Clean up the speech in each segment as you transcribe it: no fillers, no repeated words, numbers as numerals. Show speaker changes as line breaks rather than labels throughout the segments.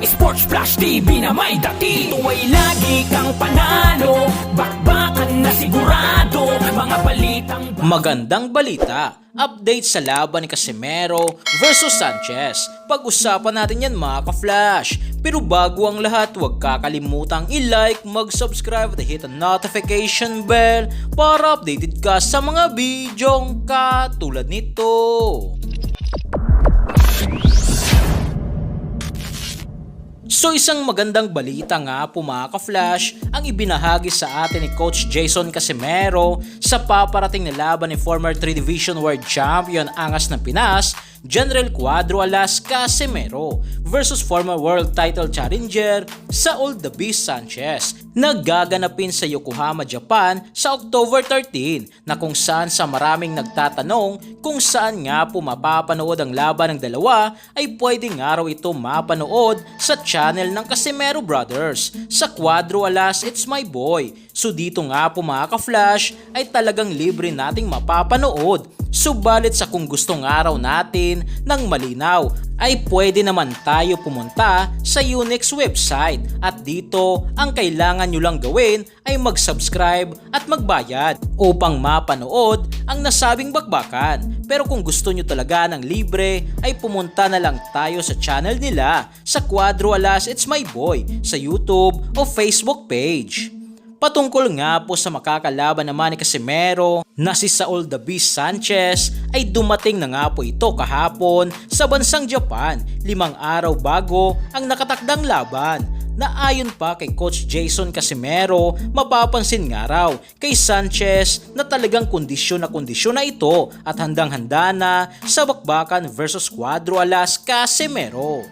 Sports Flash TV na may dati. Tuwa'y lagi kang panalo, bakbakan na sigurado, mga balitang
Magandang balita, update sa laban ni Casimero versus Sanchez. Pag-usapan natin yan mga ka-flash. Pero bago ang lahat, huwag kakalimutang i-like, mag-subscribe at hit ang notification bell para updated ka sa mga bidyong katulad nito. So isang magandang balita nga po mga ka-flash ang ibinahagi sa atin ni Coach Jason Casimero sa paparating na laban ni former 3 Division World Champion Angas ng Pinas, General Cuadro Alas Casimero versus former World Title Challenger Saul The Beast Sanchez na gaganapin sa Yokohama, Japan sa October 13 na kung saan sa maraming nagtatanong kung saan nga po mapapanood ang laban ng dalawa ay pwedeng araw ito mapanood sa channel ng Casimero Brothers sa Cuadro Alas It's My Boy. So dito nga po mga ka-flash ay talagang libre nating mapapanood. Subalit sa kung gustong araw natin ng malinaw ay pwede naman tayo pumunta sa Unix website at dito ang kailangan nyo lang gawin ay mag-subscribe at magbayad upang mapanood ang nasabing bakbakan. Pero kung gusto nyo talaga ng libre ay pumunta na lang tayo sa channel nila sa Cuadro Alas It's My Boy sa YouTube o Facebook page. Patungkol nga po sa makakalaban naman ni Casimero na si Saul The Beast Sanchez ay dumating na nga po ito kahapon sa bansang Japan 5 araw bago ang nakatakdang laban na ayon pa kay Coach Jason Casimero mapapansin nga raw kay Sanchez na talagang kondisyon na ito at handang-handa na sa bakbakan versus Cuadro Alas Casimero.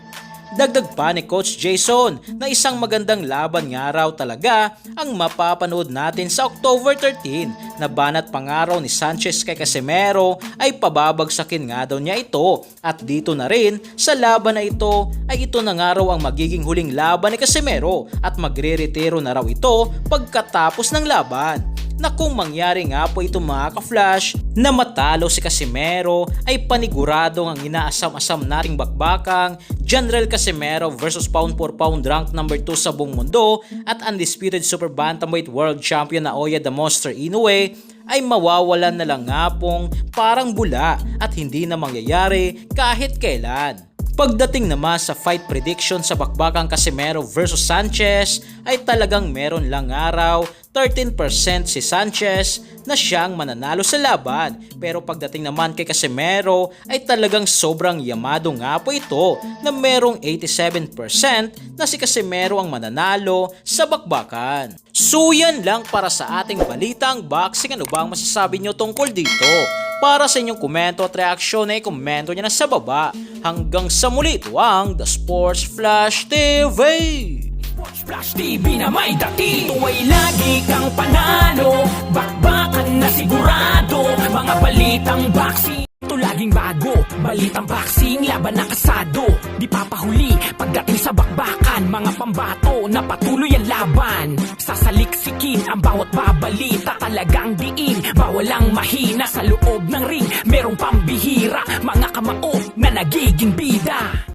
Dagdag pa ni Coach Jason na isang magandang laban nga raw talaga ang mapapanood natin sa October 13 na banat pangaraw ni Sanchez kay Casimero ay pababagsakin nga daw niya ito at dito na rin sa laban na ito ay ito na nga raw ang magiging huling laban ni Casimero at magre-retiro na raw ito pagkatapos ng laban. Na kung mangyari nga po ito mga ka-flash na matalo si Casimero ay paniguradong ang inaasam-asam nating bakbakang General Casimero versus pound for pound rank number 2 sa buong mundo at undisputed super bantamweight world champion Naoya the Monster Inoue ay mawawalan na lang nga pong parang bula at hindi na mangyayari kahit kailan. Pagdating naman sa fight prediction sa bakbakang Casimero versus Sanchez ay talagang meron lang araw 13% si Sanchez na siyang mananalo sa laban. Pero pagdating naman kay Casimero ay talagang sobrang yamado nga po ito na merong 87% na si Casimero ang mananalo sa bakbakan. So yan lang para sa ating balitang boxing. Ano ba ang masasabi nyo tungkol dito? Para sa inyong komento at reaksyon ay komento nyo na sa baba. Hanggang sa muli, ito ang The Sports Flash TV.
Sports Flash TV na may dati. Tuwa'y lagi kang panalo, bakbakan na sigurado, mga balitang boxing. Ito laging bago, balitang boxing, laban na kasado. Di papahuli, pagdating sa bakbakan, mga pambato na patuloy ang laban. Sasaliksikin ang bawat babalita, talagang diin, bawal ang mahina sa loob ng ring. Merong pambihira, mga kamao na nagiging bida.